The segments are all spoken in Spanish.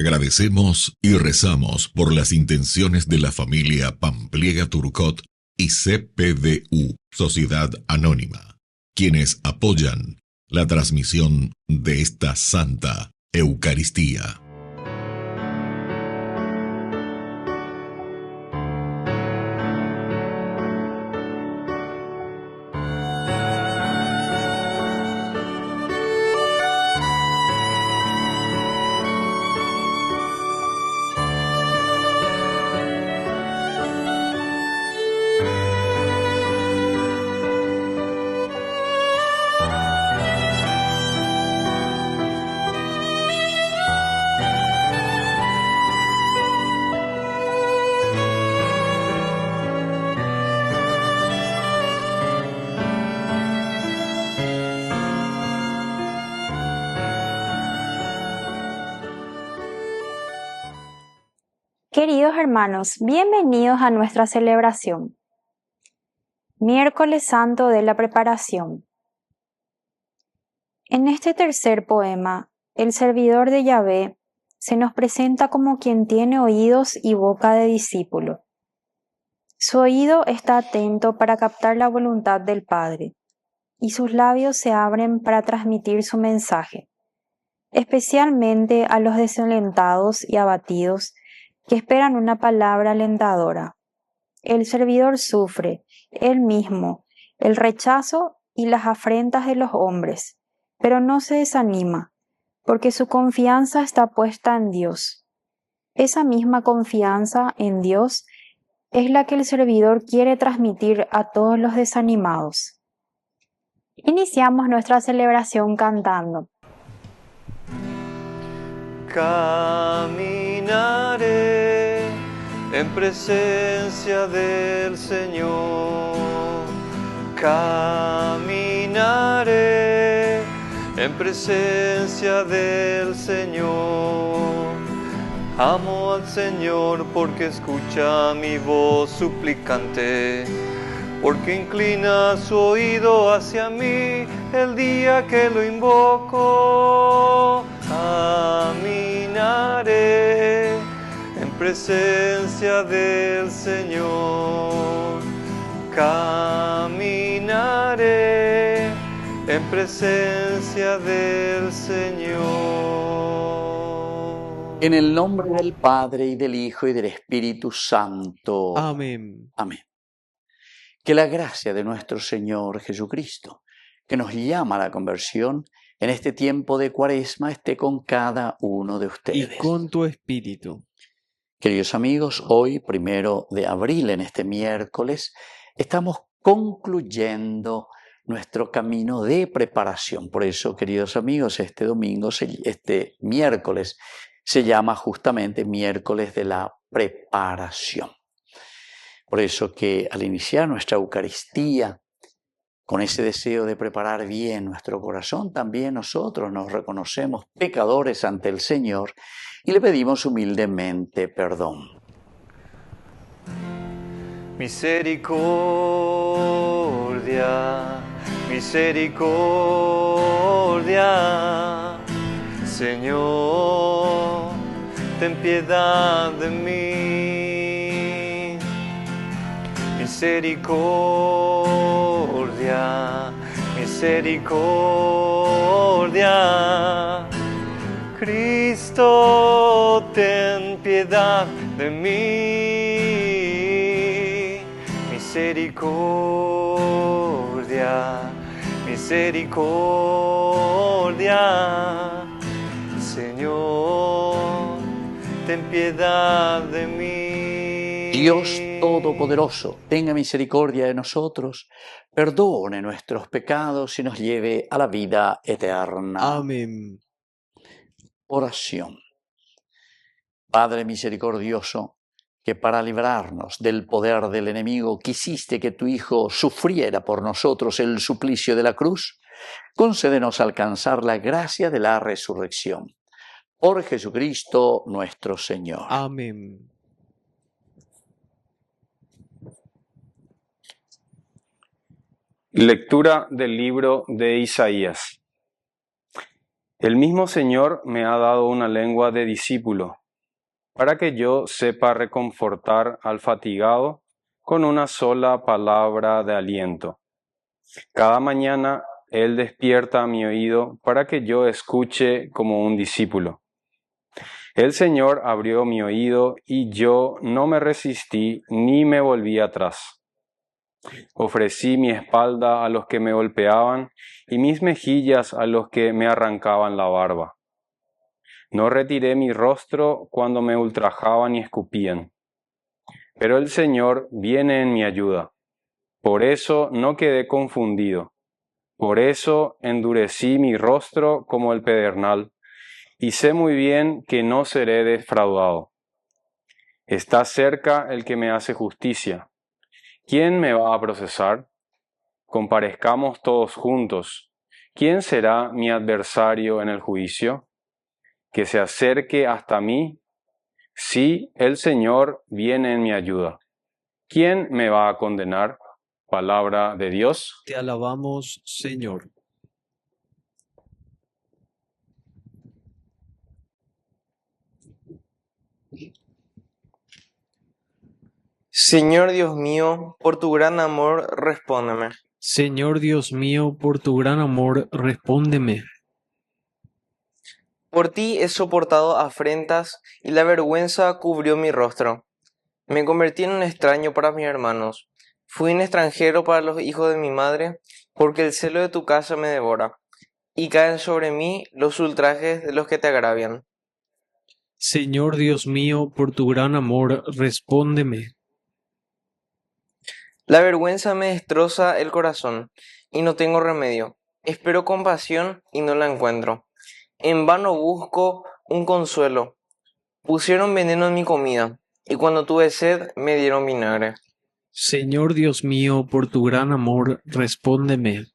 Agradecemos y rezamos por las intenciones de la familia Pampliega Turcot y CPDU, Sociedad Anónima, quienes apoyan la transmisión de esta Santa Eucaristía. Queridos hermanos, bienvenidos a nuestra celebración. Miércoles Santo de la Preparación. En este tercer poema, el servidor de Yahvé se nos presenta como quien tiene oídos y boca de discípulo. Su oído está atento para captar la voluntad del Padre, y sus labios se abren para transmitir su mensaje, especialmente a los desalentados y abatidos que esperan una palabra alentadora. El servidor sufre, él mismo, el rechazo y las afrentas de los hombres, pero no se desanima, porque su confianza está puesta en Dios. Esa misma confianza en Dios es la que el servidor quiere transmitir a todos los desanimados. Iniciamos nuestra celebración cantando. Caminaré en presencia del Señor. Caminaré en presencia del Señor. Amo al Señor porque escucha mi voz suplicante, porque inclina su oído hacia mí el día que lo invoco. Caminaré en presencia del Señor. Caminaré en presencia del Señor. En el nombre del Padre, y del Hijo, y del Espíritu Santo. Amén. Amén. Que la gracia de nuestro Señor Jesucristo, que nos llama a la conversión, en este tiempo de Cuaresma esté con cada uno de ustedes. Y con tu espíritu. Queridos amigos, hoy, 1 de abril, en este miércoles, estamos concluyendo nuestro camino de preparación. Por eso, queridos amigos, este miércoles se llama justamente miércoles de la preparación. Por eso que al iniciar nuestra Eucaristía, con ese deseo de preparar bien nuestro corazón, también nosotros nos reconocemos pecadores ante el Señor y le pedimos humildemente perdón. Misericordia, misericordia, Señor, ten piedad de mí. Misericordia, misericordia, Cristo, ten piedad de mí. Misericordia, misericordia, Señor, ten piedad de mí. Dios Todopoderoso, tenga misericordia de nosotros, perdone nuestros pecados y nos lleve a la vida eterna. Amén. Oración. Padre misericordioso, que para librarnos del poder del enemigo quisiste que tu Hijo sufriera por nosotros el suplicio de la cruz, concédenos alcanzar la gracia de la resurrección. Por Jesucristo nuestro Señor. Amén. Lectura del libro de Isaías. El mismo Señor me ha dado una lengua de discípulo, para que yo sepa reconfortar al fatigado con una sola palabra de aliento. Cada mañana Él despierta mi oído para que yo escuche como un discípulo. El Señor abrió mi oído y yo no me resistí ni me volví atrás. Ofrecí mi espalda a los que me golpeaban y mis mejillas a los que me arrancaban la barba. No retiré mi rostro cuando me ultrajaban y escupían. Pero el Señor viene en mi ayuda. Por eso no quedé confundido. Por eso endurecí mi rostro como el pedernal, y sé muy bien que no seré defraudado. Está cerca el que me hace justicia. ¿Quién me va a procesar? Comparezcamos todos juntos. ¿Quién será mi adversario en el juicio? Que se acerque hasta mí. Sí, el Señor viene en mi ayuda. ¿Quién me va a condenar? Palabra de Dios. Te alabamos, Señor. Señor Dios mío, por tu gran amor, respóndeme. Señor Dios mío, por tu gran amor, respóndeme. Por ti he soportado afrentas y la vergüenza cubrió mi rostro. Me convertí en un extraño para mis hermanos. Fui un extranjero para los hijos de mi madre, porque el celo de tu casa me devora, y caen sobre mí los ultrajes de los que te agravian. Señor Dios mío, por tu gran amor, respóndeme. La vergüenza me destroza el corazón, y no tengo remedio. Espero compasión y no la encuentro. En vano busco un consuelo. Pusieron veneno en mi comida, y cuando tuve sed me dieron vinagre. Señor Dios mío, por tu gran amor, respóndeme.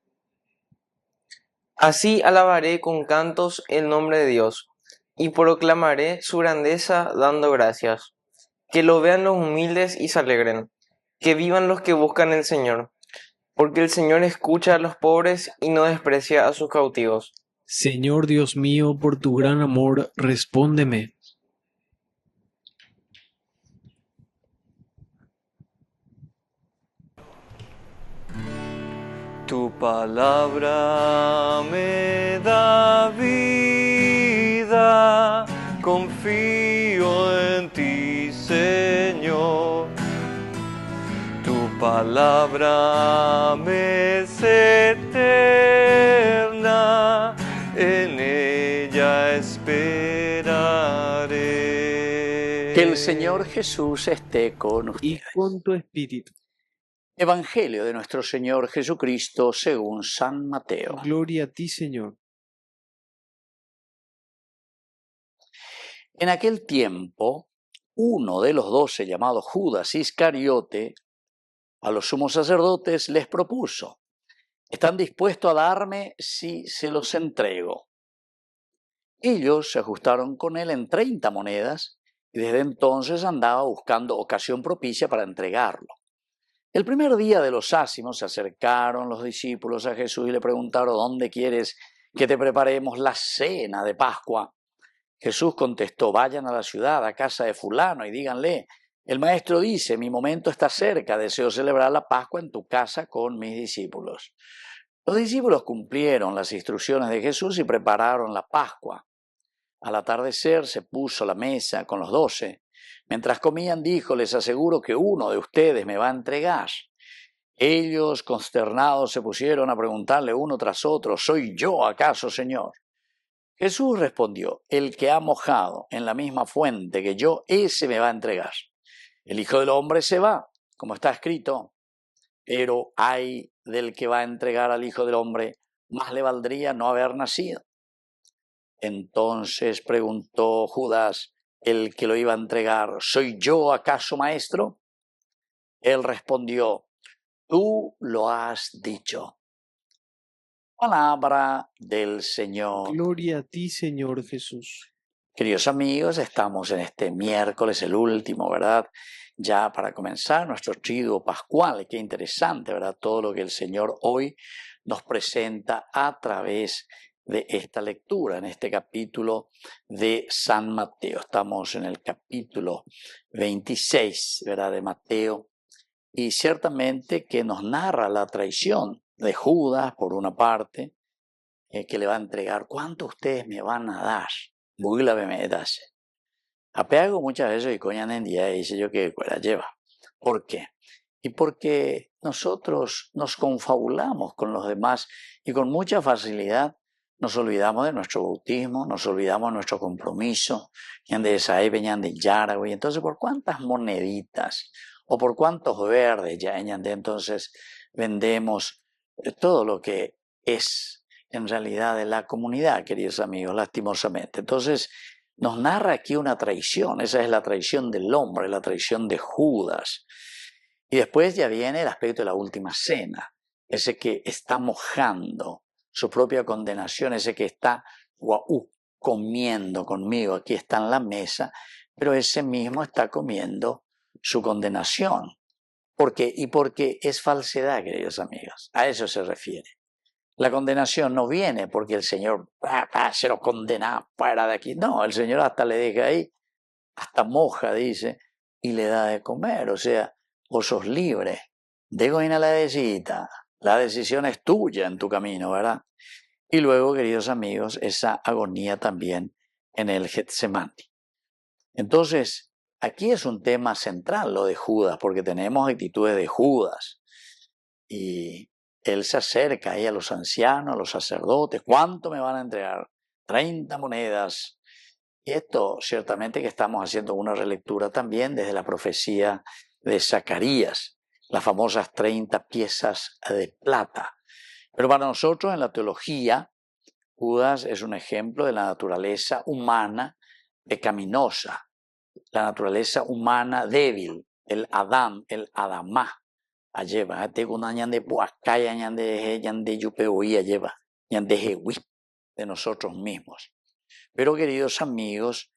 Así alabaré con cantos el nombre de Dios, y proclamaré su grandeza dando gracias. Que lo vean los humildes y se alegren, que vivan los que buscan el Señor, porque el Señor escucha a los pobres y no desprecia a sus cautivos. Señor Dios mío, por tu gran amor, respóndeme. Tu palabra me da vida, confío en ti, Señor. Tu palabra me es eterna, en ella esperaré. Que el Señor Jesús esté con Y ustedes. con tu espíritu. Evangelio de nuestro Señor Jesucristo según San Mateo. Gloria a ti, Señor. En aquel tiempo, uno de los 12, llamado Judas Iscariote, a los sumos sacerdotes les propuso: ¿están dispuestos a darme si se los entrego? Ellos se ajustaron con él en 30 monedas y desde entonces andaba buscando ocasión propicia para entregarlo. El primer día de los ácimos se acercaron los discípulos a Jesús y le preguntaron: ¿dónde quieres que te preparemos la cena de Pascua? Jesús contestó: vayan a la ciudad, a casa de fulano, y díganle: el maestro dice, mi momento está cerca, deseo celebrar la Pascua en tu casa con mis discípulos. Los discípulos cumplieron las instrucciones de Jesús y prepararon la Pascua. Al atardecer se puso la mesa con los 12. Mientras comían dijo: les aseguro que uno de ustedes me va a entregar. Ellos, consternados, se pusieron a preguntarle uno tras otro: ¿soy yo acaso, Señor? Jesús respondió: el que ha mojado en la misma fuente que yo, ese me va a entregar. El Hijo del Hombre se va, como está escrito, pero ay del que va a entregar al Hijo del Hombre, más le valdría no haber nacido. Entonces preguntó Judas, el que lo iba a entregar: ¿soy yo acaso, maestro? Él respondió: tú lo has dicho. Palabra del Señor. Gloria a ti, Señor Jesús. Queridos amigos, estamos en este miércoles, el último, ¿verdad? Ya para comenzar nuestro triduo pascual. Qué interesante, ¿verdad? Todo lo que el Señor hoy nos presenta a través de esta lectura, en este capítulo de San Mateo. Estamos en el capítulo 26, ¿verdad?, de Mateo, y ciertamente que nos narra la traición de Judas, por una parte, que le va a entregar. ¿Cuánto ustedes me van a dar? Me das. Apego muchas veces y coñan en día y dice yo que la lleva. ¿Por qué? Y porque nosotros nos confabulamos con los demás y con mucha facilidad nos olvidamos de nuestro bautismo, nos olvidamos de nuestro compromiso, y entonces por cuántas moneditas o por cuántos verdes ya entonces vendemos todo lo que es en realidad de la comunidad, queridos amigos, lastimosamente. Entonces nos narra aquí una traición, esa es la traición del hombre, la traición de Judas. Y después ya viene el aspecto de la última cena, ese que está mojando su propia condenación, ese que está comiendo conmigo, aquí está en la mesa, pero ese mismo está comiendo su condenación. ¿Por qué? Y porque es falsedad, queridos amigos, a eso se refiere. La condenación no viene porque el Señor se lo condena fuera de aquí. No, el Señor hasta le deja ahí, hasta moja, dice, y le da de comer. O sea, vos sos libre. Dejo en la decisión. La decisión es tuya en tu camino, ¿verdad? Y luego, queridos amigos, esa agonía también en el Getsemaní. Entonces, aquí es un tema central lo de Judas, porque tenemos actitudes de Judas. Y él se acerca ahí a los ancianos, a los sacerdotes. ¿Cuánto me van a entregar? 30 monedas. Y esto ciertamente que estamos haciendo una relectura también desde la profecía de Zacarías, las famosas 30 piezas de plata. Pero para nosotros en la teología, Judas es un ejemplo de la naturaleza humana pecaminosa, la naturaleza humana débil, el Adán, el Adamá. Lleva, tengo una ñande puacaya, ñande yupeoía, lleva, ñande jehui, de nosotros mismos. Pero queridos amigos,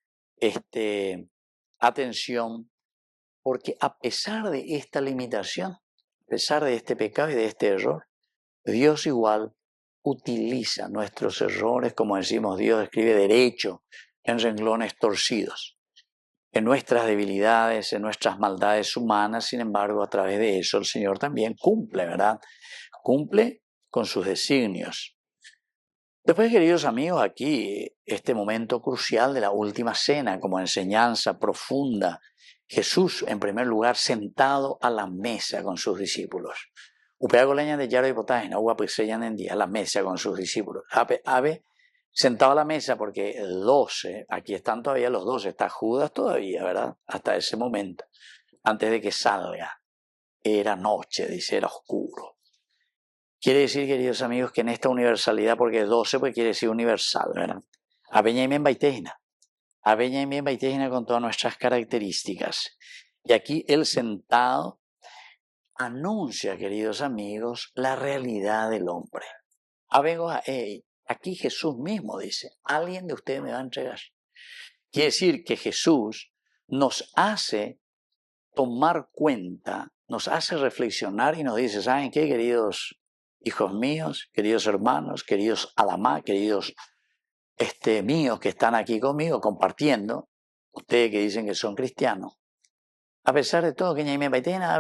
atención, porque a pesar de esta limitación, a pesar de este pecado y de este error, Dios igual utiliza nuestros errores, como decimos, Dios escribe derecho en renglones torcidos. En nuestras debilidades, en nuestras maldades humanas, sin embargo, a través de eso el Señor también cumple, ¿verdad? Cumple con sus designios. Después, queridos amigos, aquí este momento crucial de la última cena como enseñanza profunda. Jesús, en primer lugar, sentado a la mesa con sus discípulos. Upeago leña de yaro y potágena, a la mesa con sus discípulos. Ave sentado a la mesa porque el 12, aquí están todavía los 12, está Judas todavía, ¿verdad? Hasta ese momento, antes de que salga. Era noche, dice, era oscuro. Quiere decir, queridos amigos, que en esta universalidad, porque 12 pues quiere decir universal, ¿verdad? Aveña y baitejina con todas nuestras características. Y aquí el sentado anuncia, queridos amigos, la realidad del hombre. Aquí Jesús mismo dice, alguien de ustedes me va a entregar. Quiere decir que Jesús nos hace tomar cuenta, nos hace reflexionar y nos dice, ¿saben qué, queridos hijos míos, queridos hermanos, queridos alamá, queridos míos que están aquí conmigo compartiendo, ustedes que dicen que son cristianos, a pesar de todo que Ñaime Baitena,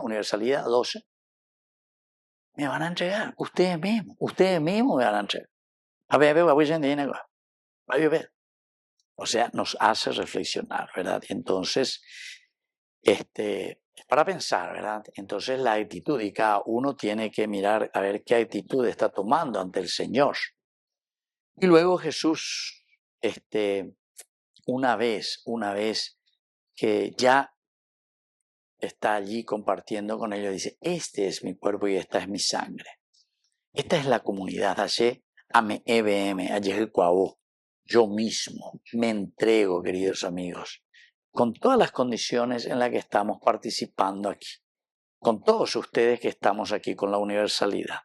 universalidad 12, me van a entregar, ustedes mismos me van a entregar. O sea, nos hace reflexionar, ¿verdad? Entonces, para pensar, ¿verdad? Entonces la actitud, y cada uno tiene que mirar a ver qué actitud está tomando ante el Señor. Y luego Jesús, una vez que ya está allí compartiendo con ellos, dice, este es mi cuerpo y esta es mi sangre. Esta es la comunidad, yo mismo me entrego, queridos amigos, con todas las condiciones en las que estamos participando aquí, con todos ustedes que estamos aquí con la universalidad.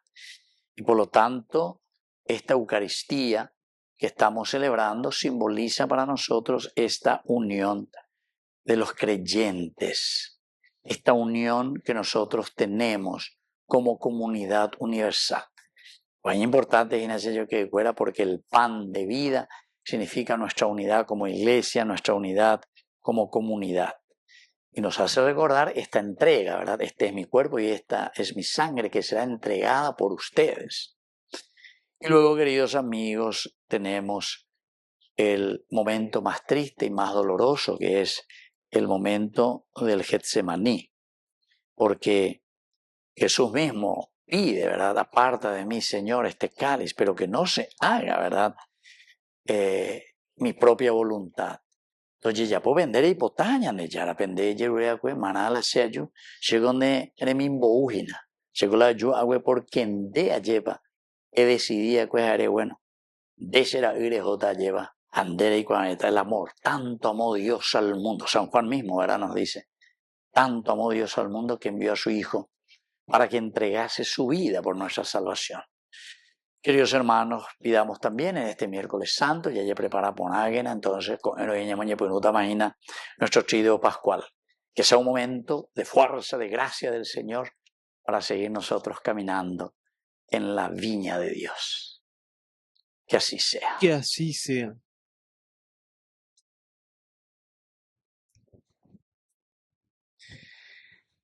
Y por lo tanto, esta Eucaristía que estamos celebrando simboliza para nosotros esta unión de los creyentes, esta unión que nosotros tenemos como comunidad universal. Pues es importante, Ignacio, yo que fuera, porque el pan de vida significa nuestra unidad como iglesia, nuestra unidad como comunidad. Y nos hace recordar esta entrega, ¿verdad? Este es mi cuerpo y esta es mi sangre que será entregada por ustedes. Y luego, queridos amigos, tenemos el momento más triste y más doloroso, que es el momento del Getsemaní, porque Jesús mismo pide, ¿verdad? Aparta de mí, Señor, este cáliz, pero que no se haga, ¿verdad? Mi propia voluntad. Entonces ya puedo vender y potaña de ya la pende ya que manala seju llegó ne min boujina llegó la yo agua por quien de lleva he decidido que haré bueno de será ire jota lleva andere y cuando está el amor tanto amó Dios al mundo. San Juan mismo, ¿verdad? Nos dice tanto amó Dios al mundo que envió a su hijo para que entregase su vida por nuestra salvación. Queridos hermanos, pidamos también en este miércoles santo, ya prepara Ponáguena, entonces, imagina nuestro triduo pascual, que sea un momento de fuerza, de gracia del Señor, para seguir nosotros caminando en la viña de Dios. Que así sea. Que así sea.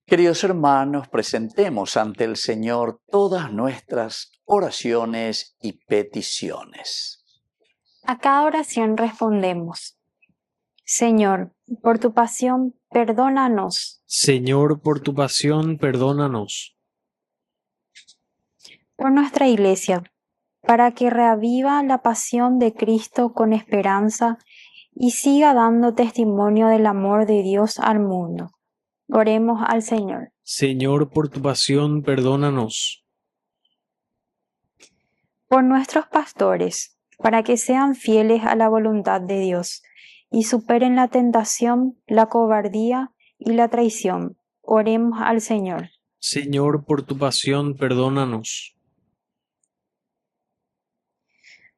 Queridos hermanos, presentemos ante el Señor todas nuestras oraciones y peticiones. A cada oración respondemos: Señor, por tu pasión, perdónanos. Señor, por tu pasión, perdónanos. Por nuestra Iglesia, para que reaviva la pasión de Cristo con esperanza y siga dando testimonio del amor de Dios al mundo. Oremos al Señor. Señor, por tu pasión, perdónanos. Por nuestros pastores, para que sean fieles a la voluntad de Dios y superen la tentación, la cobardía y la traición. Oremos al Señor. Señor, por tu pasión, perdónanos.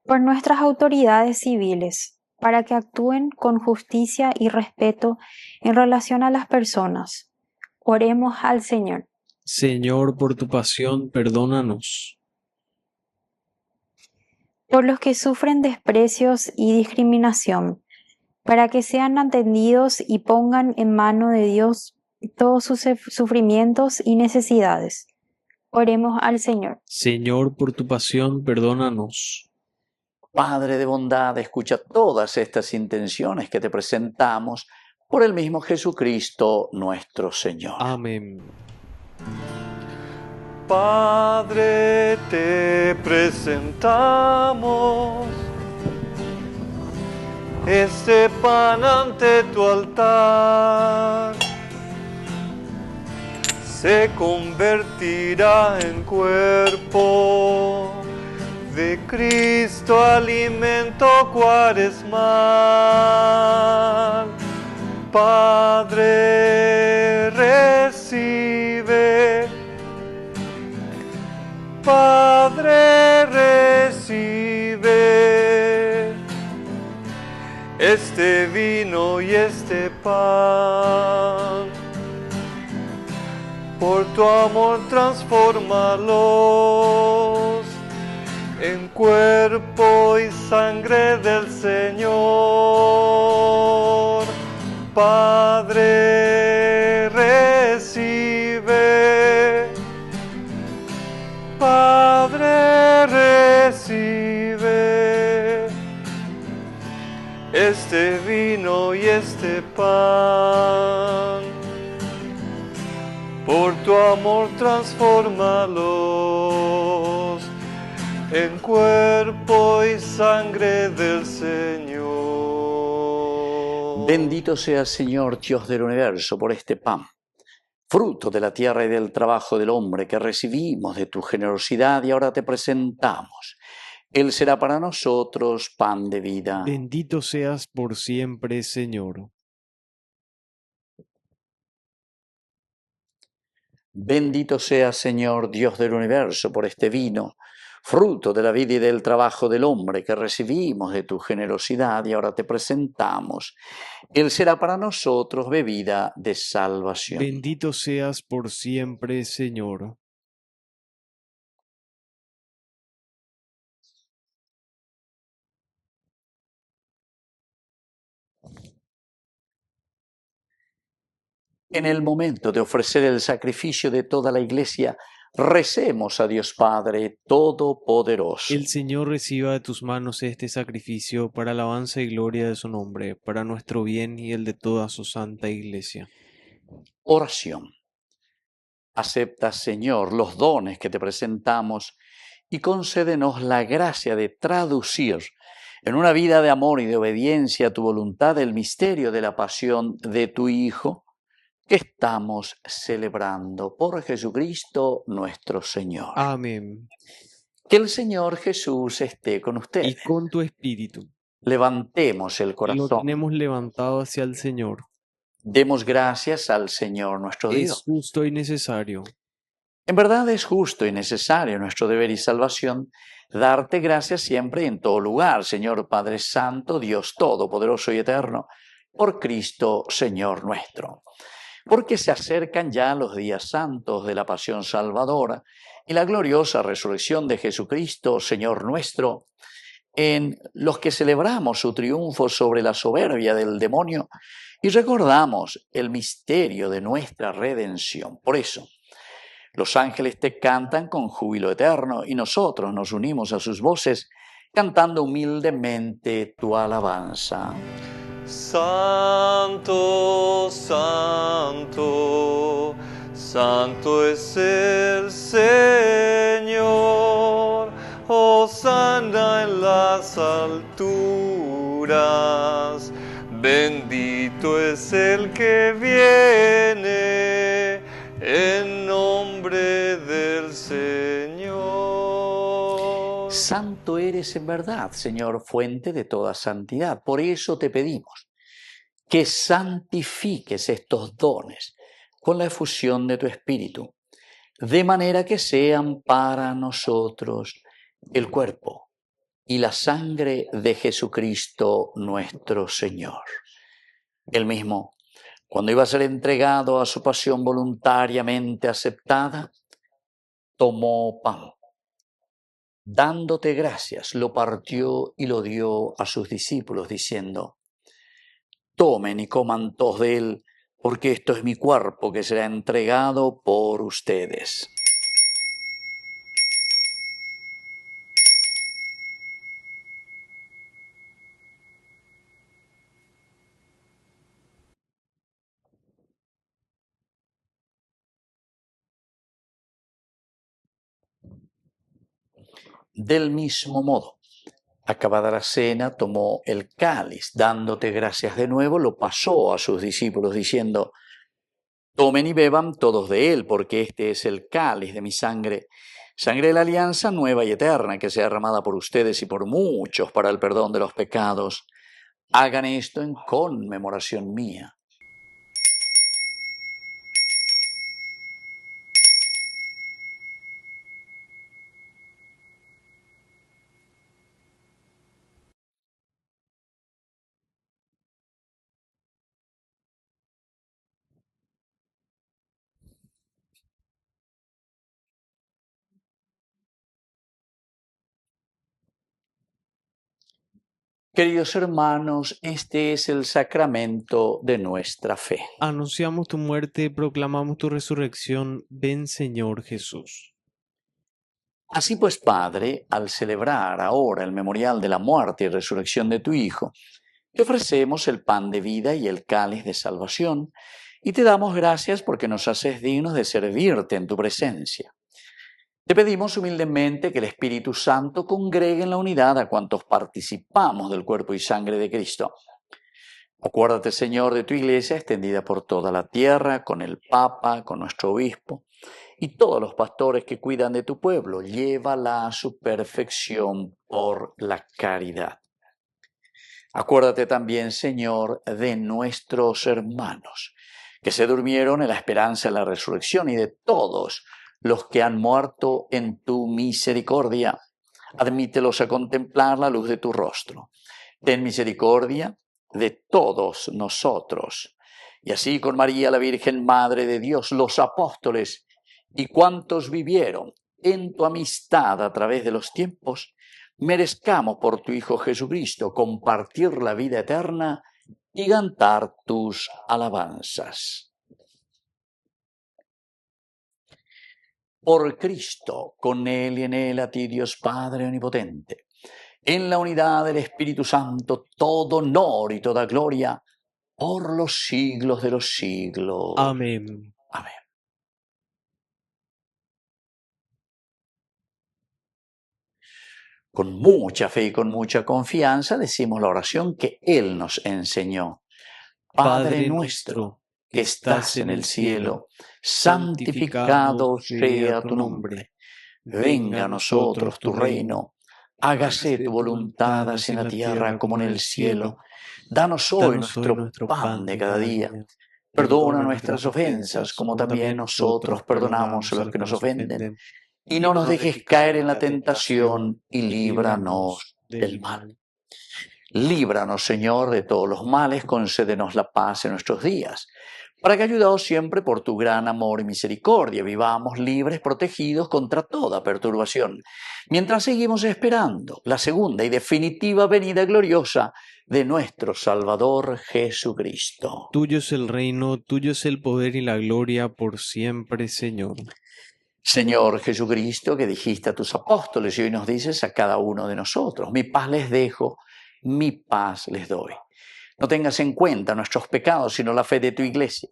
Por nuestras autoridades civiles, para que actúen con justicia y respeto en relación a las personas. Oremos al Señor. Señor, por tu pasión, perdónanos. Por los que sufren desprecios y discriminación, para que sean atendidos y pongan en mano de Dios todos sus sufrimientos y necesidades. Oremos al Señor. Señor, por tu pasión, perdónanos. Padre de bondad, escucha todas estas intenciones que te presentamos por el mismo Jesucristo nuestro Señor. Amén. Padre, te presentamos este pan ante tu altar. Se convertirá en cuerpo de Cristo, alimento cuaresmal. Padre, recibe. Padre, recibe este vino y este pan. Por tu amor transfórmalos en cuerpo y sangre del Señor. Padre, recibe. Padre, recibe este vino y este pan. Por tu amor transfórmalos en cuerpo y sangre del Señor. Bendito seas, Señor, Dios del universo, por este pan, fruto de la tierra y del trabajo del hombre que recibimos de tu generosidad y ahora te presentamos. Él será para nosotros pan de vida. Bendito seas por siempre, Señor. Bendito seas, Señor, Dios del universo, por este vino, fruto de la vida y del trabajo del hombre que recibimos de tu generosidad y ahora te presentamos. Él será para nosotros bebida de salvación. Bendito seas por siempre, Señor. En el momento de ofrecer el sacrificio de toda la Iglesia, recemos a Dios Padre Todopoderoso. El Señor reciba de tus manos este sacrificio para alabanza y gloria de su nombre, para nuestro bien y el de toda su santa Iglesia. Oración. Acepta, Señor, los dones que te presentamos y concédenos la gracia de traducir en una vida de amor y de obediencia a tu voluntad el misterio de la pasión de tu Hijo que estamos celebrando por Jesucristo nuestro Señor. Amén. Que el Señor Jesús esté con Y ustedes. con tu espíritu. Levantemos el Lo corazón. tenemos levantado hacia el Señor. Demos gracias al Señor nuestro Es Dios. justo y necesario. En verdad es justo y necesario nuestro deber y salvación darte gracias siempre y en todo lugar, Señor Padre Santo, Dios Todopoderoso y Eterno, por Cristo, Señor nuestro. Porque se acercan ya los días santos de la pasión salvadora y la gloriosa resurrección de Jesucristo, Señor nuestro, en los que celebramos su triunfo sobre la soberbia del demonio y recordamos el misterio de nuestra redención. Por eso, los ángeles te cantan con júbilo eterno y nosotros nos unimos a sus voces cantando humildemente tu alabanza. Santo, santo, santo es el Señor. Hosana en las alturas. Bendito es el que viene en nombre del Señor. Santo eres en verdad, Señor, fuente de toda santidad. Por eso te pedimos que santifiques estos dones con la efusión de tu Espíritu, de manera que sean para nosotros el cuerpo y la sangre de Jesucristo nuestro Señor. Él mismo, cuando iba a ser entregado a su pasión voluntariamente aceptada, tomó pan. Dándote gracias, lo partió y lo dio a sus discípulos, diciendo: tomen y coman todos de él, porque esto es mi cuerpo que será entregado por ustedes. Del mismo modo, acabada la cena, tomó el cáliz, dándote gracias de nuevo, lo pasó a sus discípulos, diciendo: tomen y beban todos de él, porque este es el cáliz de mi sangre, sangre de la alianza nueva y eterna, que sea derramada por ustedes y por muchos para el perdón de los pecados. Hagan esto en conmemoración mía. Queridos hermanos, este es el sacramento de nuestra fe. Anunciamos tu muerte, proclamamos tu resurrección. Ven, Señor Jesús. Así pues, Padre, al celebrar ahora el memorial de la muerte y resurrección de tu Hijo, te ofrecemos el pan de vida y el cáliz de salvación, y te damos gracias porque nos haces dignos de servirte en tu presencia. Te pedimos humildemente que el Espíritu Santo congregue en la unidad a cuantos participamos del cuerpo y sangre de Cristo. Acuérdate, Señor, de tu Iglesia extendida por toda la tierra, con el Papa, con nuestro Obispo, y todos los pastores que cuidan de tu pueblo. Llévala a su perfección por la caridad. Acuérdate también, Señor, de nuestros hermanos, que se durmieron en la esperanza de la resurrección, y de todos los que han muerto en tu misericordia. Admítelos a contemplar la luz de tu rostro. Ten misericordia de todos nosotros. Y así con María, la Virgen Madre de Dios, los apóstoles y cuantos vivieron en tu amistad a través de los tiempos, merezcamos por tu Hijo Jesucristo compartir la vida eterna y cantar tus alabanzas. Por Cristo, con Él y en Él, a ti, Dios Padre Omnipotente, en la unidad del Espíritu Santo, todo honor y toda gloria, por los siglos de los siglos. Amén. Amén. Con mucha fe y con mucha confianza decimos la oración que Él nos enseñó. Padre nuestro, que estás en el cielo, santificado sea tu nombre. Venga a nosotros tu reino. Hágase tu voluntad así en la tierra como en el cielo. Danos hoy nuestro pan de cada día. Perdona nuestras ofensas, como también nosotros perdonamos a los que nos ofenden. Y no nos dejes caer en la tentación, y líbranos del mal. Líbranos, Señor, de todos los males, concédenos la paz en nuestros días, para que, ayudados siempre por tu gran amor y misericordia, vivamos libres, protegidos contra toda perturbación, mientras seguimos esperando la segunda y definitiva venida gloriosa de nuestro Salvador Jesucristo. Tuyo es el reino, tuyo es el poder y la gloria por siempre, Señor. Señor Jesucristo, que dijiste a tus apóstoles y hoy nos dices a cada uno de nosotros, mi paz les dejo, mi paz les doy. No tengas en cuenta nuestros pecados, sino la fe de tu iglesia.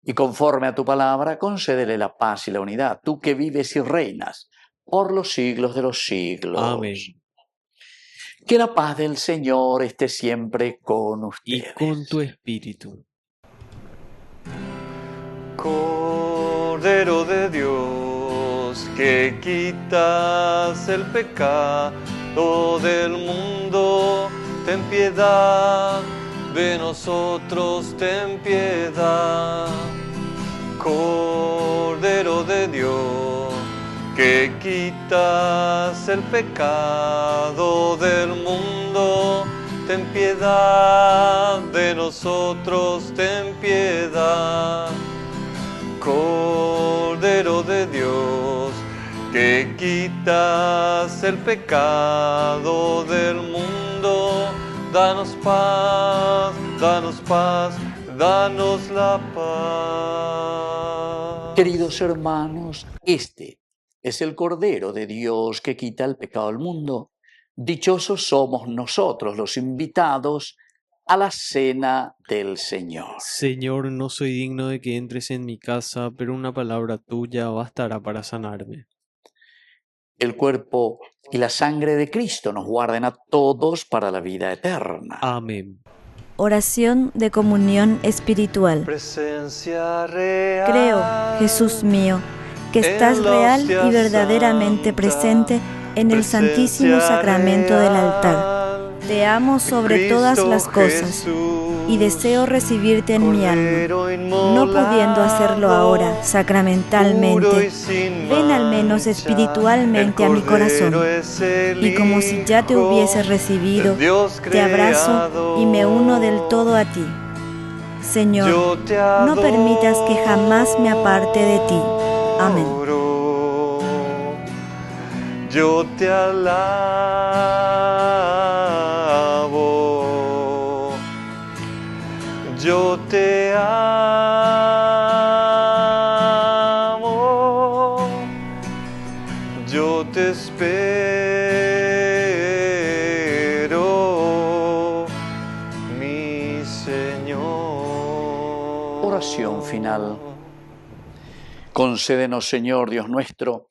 Y conforme a tu palabra, concédele la paz y la unidad, tú que vives y reinas por los siglos de los siglos. Amén. Que la paz del Señor esté siempre con Y ustedes. con tu espíritu. Cordero de Dios, que quitas el pecado del mundo, ten piedad de nosotros, ten piedad. Cordero de Dios, que quitas el pecado del mundo, ten piedad de nosotros, ten piedad. Cordero de Dios, que quitas el pecado del mundo, danos paz, danos paz, danos la paz. Queridos hermanos, este es el Cordero de Dios que quita el pecado del mundo. Dichosos somos nosotros los invitados a la cena del Señor. Señor, no soy digno de que entres en mi casa, pero una palabra tuya bastará para sanarme. El cuerpo y la sangre de Cristo nos guarden a todos para la vida eterna. Amén. Oración de comunión espiritual. Presencia real. Creo, Jesús mío, que estás real y verdaderamente presente en el Santísimo Sacramento del altar. Te amo sobre todas las cosas y deseo recibirte en mi alma. No pudiendo hacerlo ahora sacramentalmente, ven al menos espiritualmente a mi corazón. Y como si ya te hubiese recibido, te abrazo y me uno del todo a ti. Señor, no permitas que jamás me aparte de ti. Amén. Yo te alabo, yo te amo, yo te espero, mi Señor. Oración final. Concédenos, Señor Dios nuestro,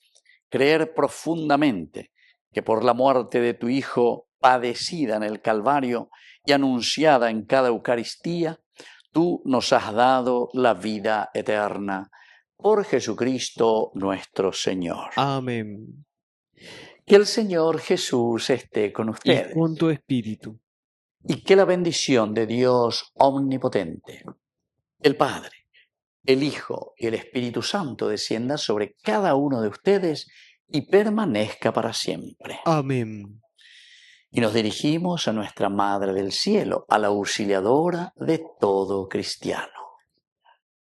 creer profundamente que por la muerte de tu Hijo, padecida en el Calvario y anunciada en cada Eucaristía, tú nos has dado la vida eterna. Por Jesucristo nuestro Señor. Amén. Que el Señor Jesús esté con Y ustedes. con tu espíritu. Y que la bendición de Dios omnipotente, el Padre, el Hijo y el Espíritu Santo descienda sobre cada uno de ustedes y permanezca para siempre. Amén. Y nos dirigimos a nuestra Madre del Cielo, a la auxiliadora de todo cristiano.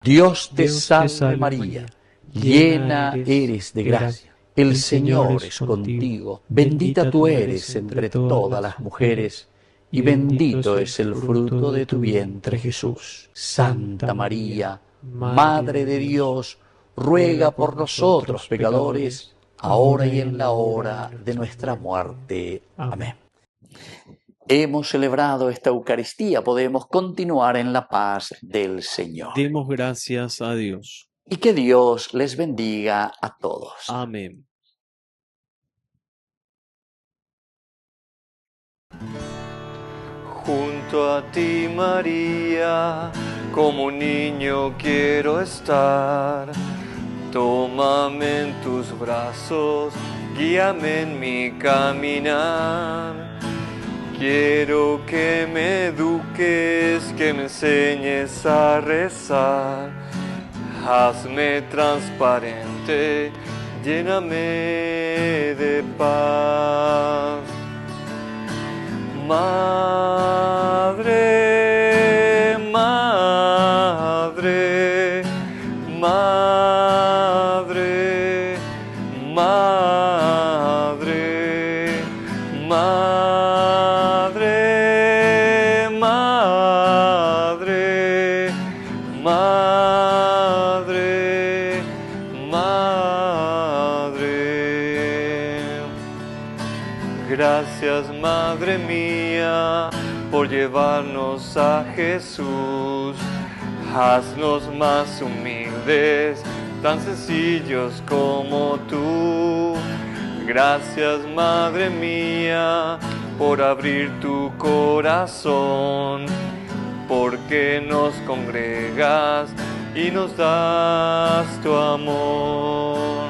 Dios te salve María, llena eres de gracia. El Señor es contigo, bendita tú eres entre todas las mujeres, y bendito es el fruto de tu vientre Jesús. Santa María, Madre de Dios, ruega por nosotros pecadores, ahora y en la hora de nuestra muerte. Amén. Hemos celebrado esta Eucaristía, podemos continuar en la paz del Señor. Demos gracias a Dios. Y que Dios les bendiga a todos. Amén. Junto a ti, María, como un niño quiero estar. Tómame en tus brazos, guíame en mi caminar. Quiero que me eduques, que me enseñes a rezar. Hazme transparente, lléname de paz. Madre, madre, madre, madre, madre, madre, madre, madre. Gracias, Madre mía, por llevarnos a Jesús. Haznos más humildes, tan sencillos como tú. Gracias, Madre mía, por abrir tu corazón, porque nos congregas y nos das tu amor.